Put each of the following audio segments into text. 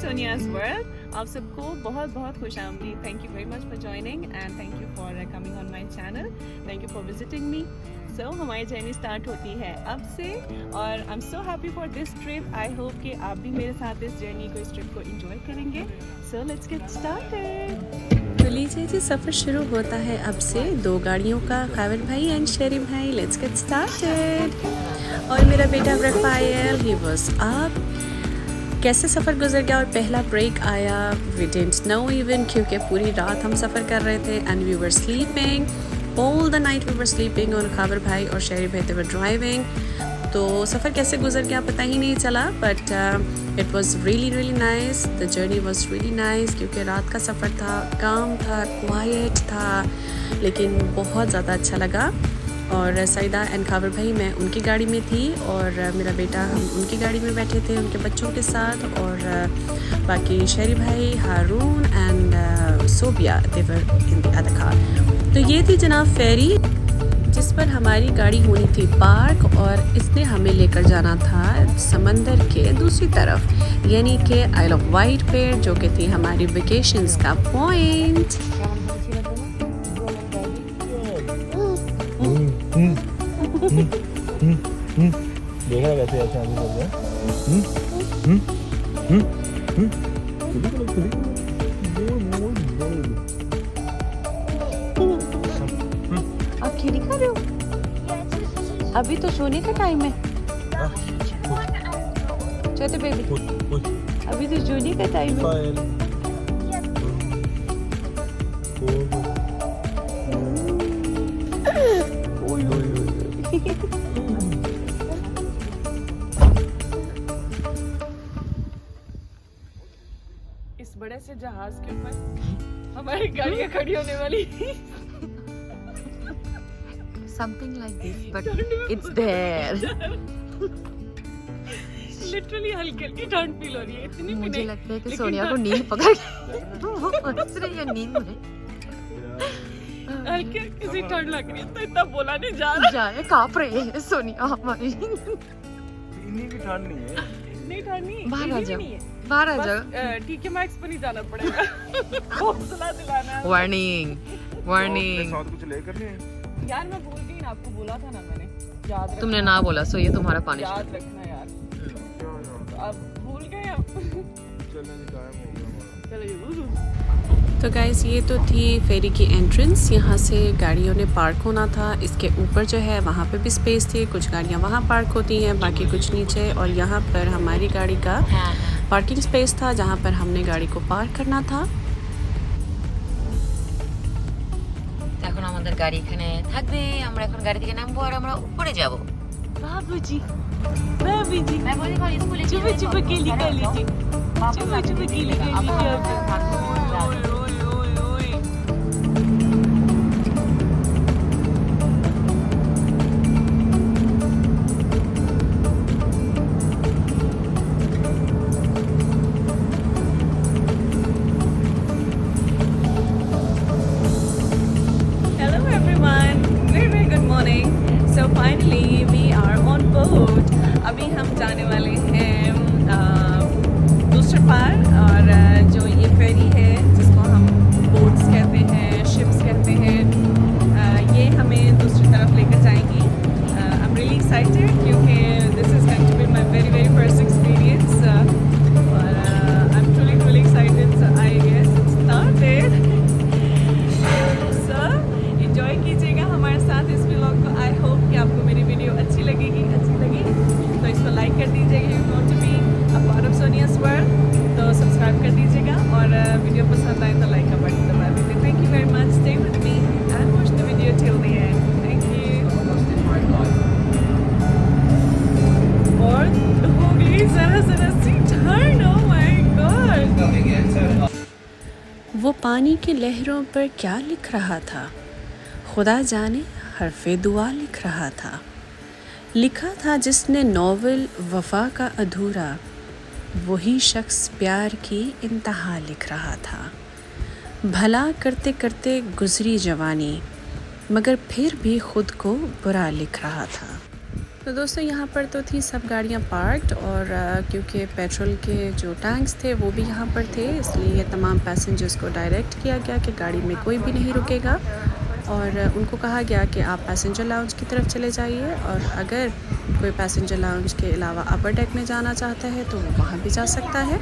सोनियाज world. आप सबको बहुत बहुत खुश आमदीद। Thank you very much for joining and thank you for coming on my channel. Thank you for visiting me. So हमारी जर्नी स्टार्ट होती है अब से और I am so happy for this trip. I hope कि आप भी मेरे साथ इस जर्नी को, इस ट्रिप को एंजॉय करेंगे। So let's get started. तो लीजिए जी, सफ़र शुरू होता है अब से 2 गाड़ियों का, खावर भाई एंड शेरी भाई। Let's get started. और मेरा बेटा रफायल, ही वाज अप। कैसे सफ़र गुजर गया और पहला ब्रेक आया, वी डिडंट नो इवन, क्योंकि पूरी रात हम सफ़र कर रहे थे and we were sleeping all the night. We were sleeping और खाबर भाई और शेरी भाई, दे वर ड्राइविंग। तो सफ़र कैसे गुजर गया पता ही नहीं चला, but it was really nice. The journey was really nice, क्योंकि रात का सफ़र था, काम था, क्वाइट था, लेकिन बहुत ज़्यादा अच्छा लगा। और सईदा एंड खाबर भाई, मैं उनकी गाड़ी में थी और मेरा बेटा, हम उनकी गाड़ी में बैठे थे उनके बच्चों के साथ। और बाकी शेरी भाई, Haroon and Sobia, they were in the other car. तो ये थी जनाब फेरी, जिस पर हमारी गाड़ी होनी थी पार्क, और इसने हमें लेकर जाना था समंदर के दूसरी तरफ, यानी कि आइल ऑफ वाइट पे, जो कि थी हमारी वेकेशंस का पॉइंट। देखा कैसे अच्छा आदमी कर रहा आप खेली कर रहे हो? अभी तो सोने का टाइम है। छोटे बेबी, अभी तो सोने का टाइम है। इस बड़े से जहाज के ऊपर हमारी गाड़ियाँ खड़ी होने वाली। Something like this, but it's there. Literally हल्की हल्की ठंड फील हो रही है, इतनी भी मुझे नहीं। लगता है कि सोनिया को नींद पकड़ गई। वो हंस रही है नींद में। हल्की हल्की सी ठंड लग रही है, तो इतना बोला नहीं जा रहा। जाए कांप रही है सोनिया हमारी। इतनी भी ठंड नहीं है। नहीं ठंड नहीं, बाहर आ इतनी भी जाओ, नहीं है। बाहर आ बस, जाओ। TK मैक्स पर नहीं जाना पड़ेगा। हौसला दिलाना है। Warning warning. साथ कुछ लेकर नहीं यार मैं भूल गई ना, आपको बोला था ना मैंने, याद रखना। तुमने ना बोला, सो ये तुम्हारा पानी। याद रखना यार, तो आप भूल गए आप। चलने का टाइम हो गया। चलो तो गाइस, ये तो थी फेरी की एंट्रेंस। यहाँ से गाड़ियों ने पार्क होना था। इसके ऊपर जो है वहाँ पे भी स्पेस थी, कुछ गाड़ियाँ वहाँ पार्क होती हैं, बाकी कुछ नीचे। और यहाँ पर हमारी गाड़ी का पार्किंग स्पेस था, जहाँ पर हमने गाड़ी को पार्क करना था। এখন আমাদের গাড়ি এখানে থাকবে, আমরা এখন গাড়ি থেকে নামবো আর আমরা উপরে যাব। बाबूजी, बाबूजी, मैं बोली कल स्कूले चुप चुप के निकल लीजिए, चुप चुप के निकल लीजिए। Hello everyone, very good morning. So finally we are on board. अभी हम जाने वाले हैं दूसरे पार, और जो ये फेरी है जिसको हम बोट्स कहते हैं, शिप्स कहते हैं, ये हमें दूसरी तरफ लेकर जाएंगी। आई एम रियली एक्साइटेड, क्योंकि this is going to be my very first experience, और I am truly excited. So I guess it's started. Enjoy कीजिएगा हमारे साथ इस व्लॉग को। आई होप कि आपको मेरी वीडियो अच्छी लगी तो इसको लाइक कर दीजिएगा। You want to be a part of Sonia's world, तो सब्सक्राइब कर दीजिएगा, और वीडियो पसंद आए तो लाइक का बटन दबा दीजिए। Thank you very much, stay with me and watch the video till the end. Thank you. और हो गई जरा सी ठंड, ओह माय गॉड। वो पानी की लहरों पर क्या लिख रहा था, खुदा जाने, हरफ़े दुआ लिख रहा था। लिखा था जिसने नॉवल वफ़ा का अधूरा, वही शख्स प्यार की इंतहा लिख रहा था। भला करते करते गुज़री जवानी, मगर फिर भी ख़ुद को बुरा लिख रहा था। तो दोस्तों यहाँ पर तो थी सब गाड़ियाँ पार्क्ड और क्योंकि पेट्रोल के जो टैंक्स थे वो भी यहाँ पर थे, इसलिए तमाम पैसेंजर्स को डायरेक्ट किया गया कि गाड़ी में कोई भी नहीं रुकेगा और उनको कहा गया कि आप पैसेंजर लाउंज की तरफ चले जाइए और अगर कोई पैसेंजर लाउंज के अलावा अपर डेक में जाना चाहता है तो वो वहाँ भी जा सकता है।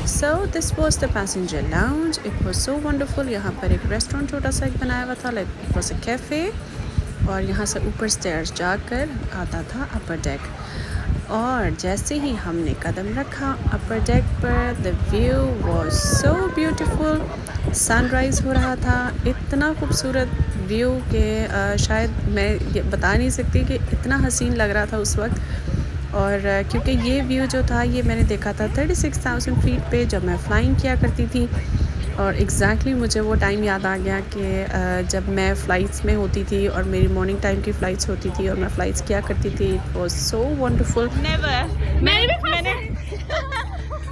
So this was the passenger lounge. It was so wonderful. यहाँ पर एक रेस्टोरेंट छोटा सा एक बनाया हुआ था, like it was a cafe, और यहाँ से ऊपर स्टेयर्स जाकर आता था अपर डेक। और जैसे ही हमने कदम रखा अपर डेक पर, the view was so beautiful. Sunrise हो रहा था, इतना खूबसूरत व्यू के शायद मैं ये बता नहीं सकती कि इतना हसीन लग रहा था उस वक्त। और क्योंकि ये व्यू जो था ये मैंने देखा था 36,000 फीट पे जब मैं फ़्लाइंग किया करती थी, और एग्जैक्टली मुझे वो टाइम याद आ गया कि जब मैं फ़्लाइट्स में होती थी और मेरी मॉर्निंग टाइम की फ़्लाइट्स होती थी और मैं फ़्लाइट्स किया करती थी। It was so wonderful. Never मैंने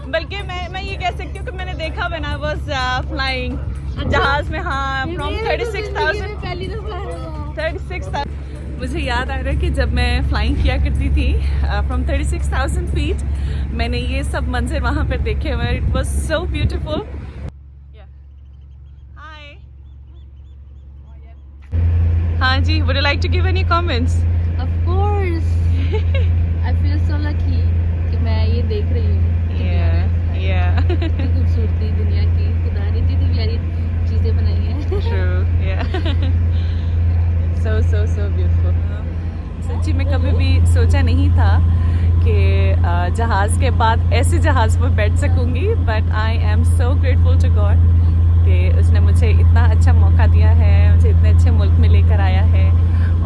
बल्कि मैं ये कह सकती हूँ कि मैंने देखा व्हेन आई वाज फ्लाइंग जहाज़ में, हाँ, फ्रॉम 36,000 मुझे याद आ रहा है कि जब मैं फ़्लाइंग किया करती थी फ्रॉम 36,000 फीट, मैंने ये सब मंजर वहाँ पर देखे हुए। It was so beautiful. हाँ जी, would you like to give any comments? Of course. I feel so lucky कि मैं ये देख रही हूँ। Yeah. इतनी खूबसूरती दुनिया की, खुदा ने इतनी प्यारी चीजें बनाई हैं। True. Yeah. So beautiful. सच्ची में कभी भी सोचा नहीं था कि जहाज़ के बाद ऐसे जहाज़ पर बैठ सकूंगी, but I am so grateful to God कि उसने मुझे इतना अच्छा मौका दिया है, मुझे इतने अच्छे मुल्क में लेकर आया है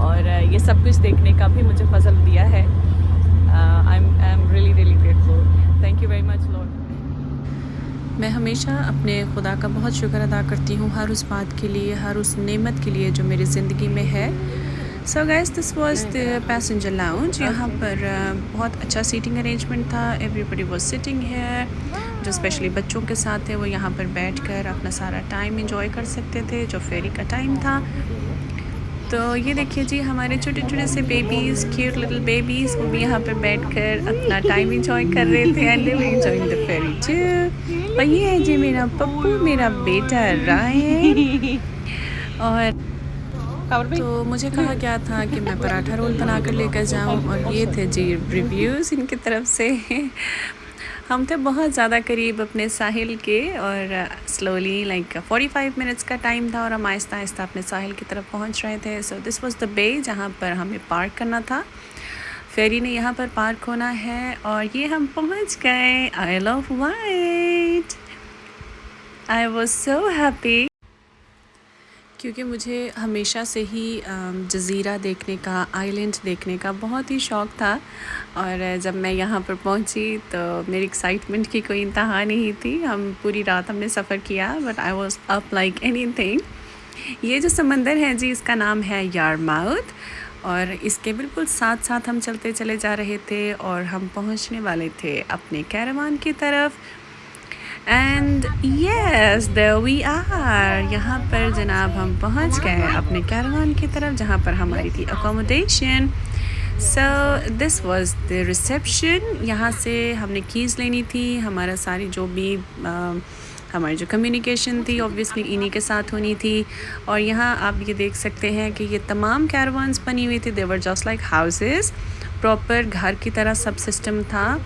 और ये सब कुछ देखने का भी मुझे फजल दिया है। I'm really grateful. Thank you very much, Lord. मैं हमेशा अपने खुदा का बहुत शुक्र अदा करती हूँ हर उस बात के लिए, हर उस नेमत के लिए जो मेरी ज़िंदगी में है। So guys, this was the passenger lounge. यहाँ पर बहुत अच्छा सीटिंग अरेंजमेंट था। Everybody was sitting here. जो स्पेशली बच्चों के साथ थे वो यहाँ पर बैठकर अपना सारा टाइम एंजॉय कर सकते थे, जो फेरी का टाइम था। तो ये देखिए जी, हमारे छोटे छोटे से बेबीज़, क्यूट लिटिल बेबीज़, वो भी यहाँ पर बैठकर अपना टाइम एंजॉय कर रहे थे and they were enjoying the ferry too. और ये है जी मेरा पप्पू, मेरा बेटा रायन। और तो मुझे कहा गया था कि मैं पराठा रोल बनाकर लेकर जाऊं और ये थे जी रिव्यूज़ इनकी तरफ से। हम थे बहुत ज़्यादा करीब अपने साहिल के और स्लोली लाइक 45 मिनट्स का टाइम था और हम आहिस्ता आहिस्ता अपने साहिल की तरफ पहुंच रहे थे। सो दिस वाज द बे जहां पर हमें पार्क करना था। फेरी ने यहाँ पर पार्क होना है और ये हम पहुंच गए Isle of Wight. I was so happy क्योंकि मुझे हमेशा से ही जज़ीरा देखने का, आइलैंड देखने का बहुत ही शौक़ था। और जब मैं यहाँ पर पहुँची तो मेरी एक्साइटमेंट की कोई इंतहा नहीं थी। हम पूरी रात हमने सफ़र किया, but I was up like anything. ये जो समंदर है जी, इसका नाम है यारमाउथ और इसके बिल्कुल साथ साथ हम चलते चले जा रहे थे और हम पहुँचने वाले थे अपने कैरावान की तरफ। And yes, there we are. यहाँ पर जनाब हम पहुँच गए अपने कैरावान की तरफ जहाँ पर हमारी थी accommodation. So this was the reception. यहाँ से हमने कीज़ लेनी थी। हमारा सारी जो भी हमारी जो कम्युनिकेशन थी ऑब्वियसली इन्हीं के साथ होनी थी। और यहाँ आप ये देख सकते हैं कि ये तमाम कैरावान्स बनी हुई थी। They were just like houses, proper घर की तरह सब सिस्टम था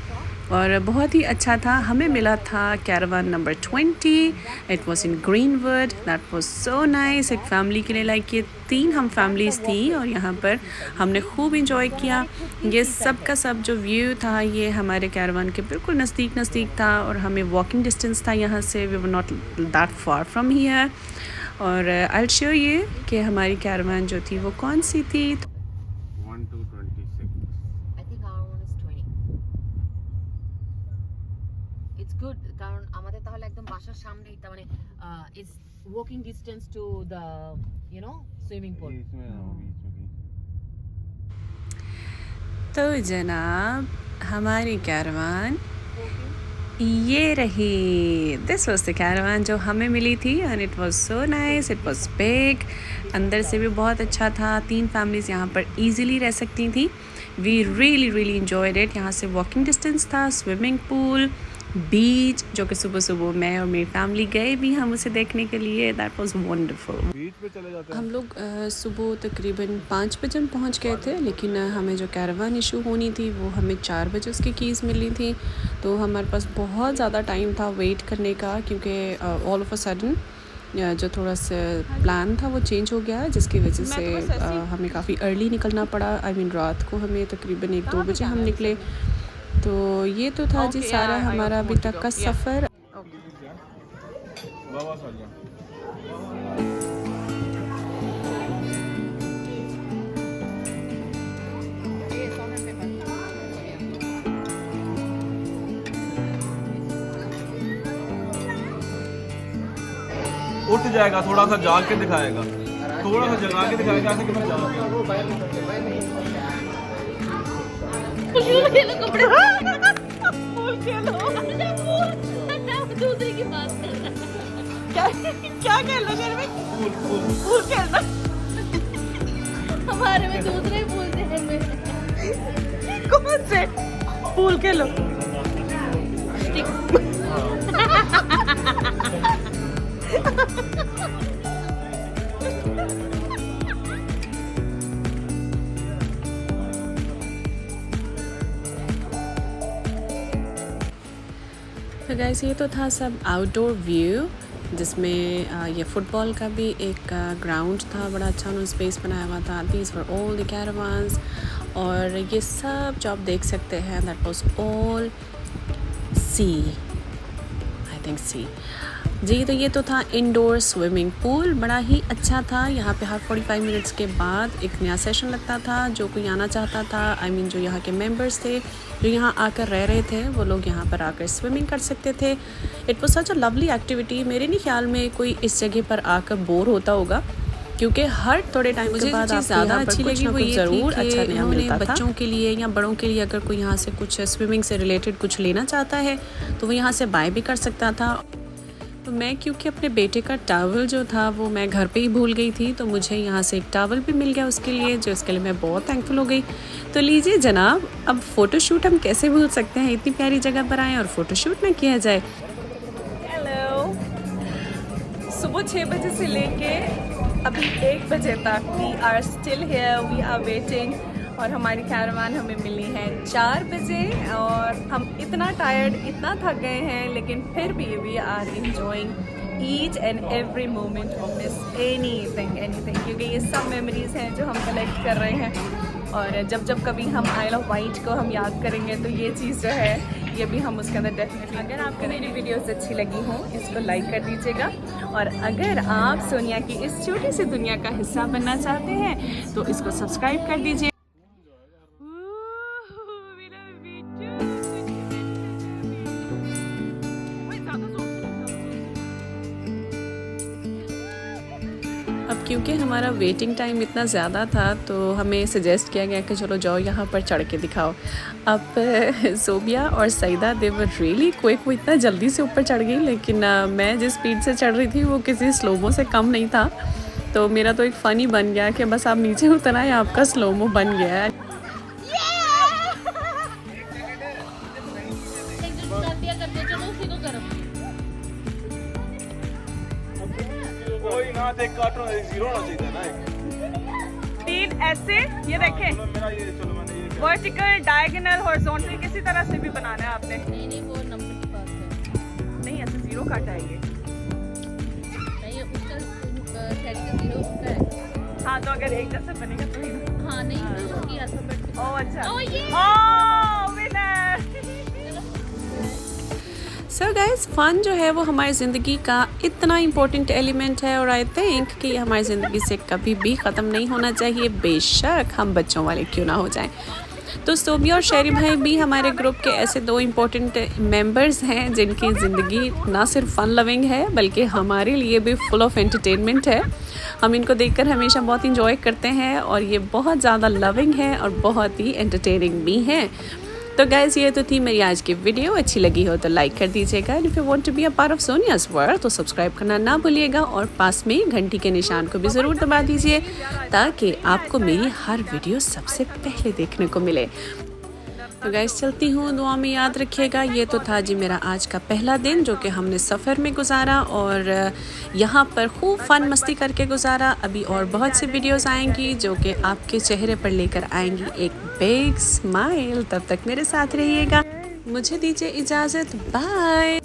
और बहुत ही अच्छा था। हमें मिला था caravan number 20। It was in greenwood. That was so nice. एक फैमिली के लिए लाइक ये 3 हम फैमिलीज़ थी और यहाँ पर हमने खूब इंजॉय किया। ये सब का सब जो व्यू था ये हमारे कैरावान के बिल्कुल नज़दीक था और हमें वॉकिंग डिस्टेंस था यहाँ से। We were not that far from here. और आई विल शो यू कि हमारी कैरावान जो थी वो कौन सी थी। 1 to 26. I think our one is 20. It's good কারণ আমাদের তাহলে একদম বাসার সামনেই, তার মানে it's walking distance to the swimming pool. इसमें आओ, बीच में भी। तो जनाब हमारी कैरावान ये रही, दिस वॉज द कैरावान जो हमें मिली थी and it was so nice, it was big, अंदर से भी बहुत अच्छा था, 3 फैमिलीज़ यहाँ पर ईजिली रह सकती थी। We really enjoyed it. यहाँ से वॉकिंग डिस्टेंस था, स्विमिंग पूल, बीच, जो कि सुबह सुबह मैं और मेरी फैमिली गए भी हम उसे देखने के लिए। That was wonderful. बीच पे चले जाते हैं हम लोग सुबह तकरीबन 5 बजे पहुंच गए थे, लेकिन हमें जो कैरावान इशू होनी थी वो हमें 4 बजे उसकी कीज़ मिली थी, तो हमारे पास बहुत ज़्यादा टाइम था वेट करने का, क्योंकि ऑल ऑफ अ सडन जो थोड़ा सा प्लान था वो चेंज हो गया, जिसकी वजह से हमें काफ़ी अर्ली निकलना पड़ा। आई मीन रात को हमें तकरीबन 1-2 बजे हम निकले। तो ये तो था जी सारा हमारा अभी तक का सफ़र। बाबा सालिया उठ जाएगा, थोड़ा सा जाग के दिखाएगा, थोड़ा सा जगा के दिखाएगा ऐसे कि मैं जाग गया। कपड़े फूल खेलो दूसरे की बात कर रहा है। क्या खेल लो घर में? फूल खेलना। हमारे में दूसरे फूल थे हमें। कौन से फूल खेलो? तो गाइस ये तो था सब आउटडोर व्यू, जिसमें ये फुटबॉल का भी एक ग्राउंड था, बड़ा अच्छा उन्होंने स्पेस बनाया हुआ था। These were all the caravans, और ये सब जो आप देख सकते हैं that was all sea, I think sea जी। तो ये तो था इंडोर स्विमिंग पूल, बड़ा ही अच्छा था। यहाँ पे हर 45 मिनट्स के बाद एक नया सेशन लगता था। जो कोई आना चाहता था, आई मीन जो यहाँ के मेंबर्स थे जो यहाँ आकर रह रहे थे, वो लोग यहाँ पर आकर स्विमिंग कर सकते थे। It was such a lovely activity. मेरे नहीं ख्याल में कोई इस जगह पर आकर बोर होता होगा, क्योंकि हर थोड़े टाइम के बाद आपको ज़्यादा अच्छी लगी वो ये ज़रूर अच्छा नया मिलता था। बच्चों के लिए या बड़ों के लिए अगर कोई यहाँ से कुछ स्विमिंग से रिलेटेड कुछ लेना चाहता है तो वो यहाँ से बाय भी कर सकता था। तो मैं क्योंकि अपने बेटे का टॉवल जो था वो मैं घर पे ही भूल गई थी, तो मुझे यहाँ से एक टॉवल भी मिल गया उसके लिए, जो इसके लिए मैं बहुत थैंकफुल हो गई। तो लीजिए जनाब, अब फ़ोटोशूट हम कैसे भूल सकते हैं, इतनी प्यारी जगह पर आएँ और फ़ोटोशूट ना किया जाए। हेलो, सुबह 6 बजे से लेके अभी 1 बजे तक we are still here, we are waiting, और हमारी कैरावान हमें मिली है 4 बजे, और हम इतना टायर्ड, इतना थक गए हैं, लेकिन फिर भी we are enjoying each and every moment of this anything, क्योंकि ये सब मेमोरीज हैं जो हम कलेक्ट कर रहे हैं। और जब जब कभी हम आइल ऑफ वाइट को हम याद करेंगे तो ये चीज़ जो है ये भी हम उसके अंदर डेफिनेटली। अगर आपको मेरी वीडियोस अच्छी लगी हो इसको लाइक कर दीजिएगा, और अगर आप सोनिया की इस छोटी सी दुनिया का हिस्सा बनना चाहते हैं तो इसको सब्सक्राइब कर दीजिए। अब क्योंकि हमारा वेटिंग टाइम इतना ज़्यादा था तो हमें सजेस्ट किया गया कि चलो जाओ यहाँ पर चढ़ के दिखाओ। अब सोबिया और सईदा दे वर रियली क्विक, वो इतना जल्दी से ऊपर चढ़ गई, लेकिन मैं जिस स्पीड से चढ़ रही थी वो किसी स्लोमो से कम नहीं था। तो मेरा तो एक फ़नी बन गया कि बस आप नीचे उतर आए, आपका स्लोमो बन गया है। कोई ना देख काटो, जीरो होना चाहिए ना। 3 ऐसे, ये देखें, मेरा ये चलो मैंने ये वर्टिकल, डायगोनल, हॉरिजॉन्टल, किसी तरह से भी बनाना है आपने। नहीं वो नंबर की बात है, नहीं ऐसे 0 काटा है ये। नहीं उसका सेट का 0 उसका है। हाँ तो अगर एक जैसे बनेगा तो ही ना। हाँ नहीं उसकी अल्फाबेट। ओह अच्छा, ओह ये विनर। सो गाइस, फ़न जो है वो हमारी ज़िंदगी का इतना इम्पोर्टेंट एलिमेंट है, और आई थिंक कि ये हमारी ज़िंदगी से कभी भी ख़त्म नहीं होना चाहिए, बेशक हम बच्चों वाले क्यों ना हो जाएं। तो सोबिया और शेरी भाई भी हमारे ग्रुप के ऐसे 2 इम्पोर्टेंट मेंबर्स हैं जिनकी ज़िंदगी ना सिर्फ फ़न लविंग है बल्कि हमारे लिए भी फुल ऑफ एंटरटेनमेंट है। हम इनको देखकर हमेशा बहुत इंजॉय करते हैं, और ये बहुत ज़्यादा लविंग है और बहुत ही एंटरटेनिंग भी हैं। तो गाइस ये तो थी मेरी आज की वीडियो, अच्छी लगी हो तो लाइक कर दीजिएगा। And if you want to be a part of Sonia's world तो सब्सक्राइब करना ना भूलिएगा और पास में घंटी के निशान को भी ज़रूर दबा दीजिए ताकि आपको मेरी हर वीडियो सबसे पहले देखने को मिले। तो गाइस चलती हूँ, दुआ में याद रखिएगा। ये तो था जी मेरा आज का पहला दिन जो कि हमने सफ़र में गुजारा और यहाँ पर खूब फन मस्ती करके गुजारा। अभी और बहुत सी वीडियोस आएंगी जो कि आपके चेहरे पर लेकर आएंगी एक बिग स्माइल। तब तक मेरे साथ रहिएगा, मुझे दीजिए इजाज़त, बाय।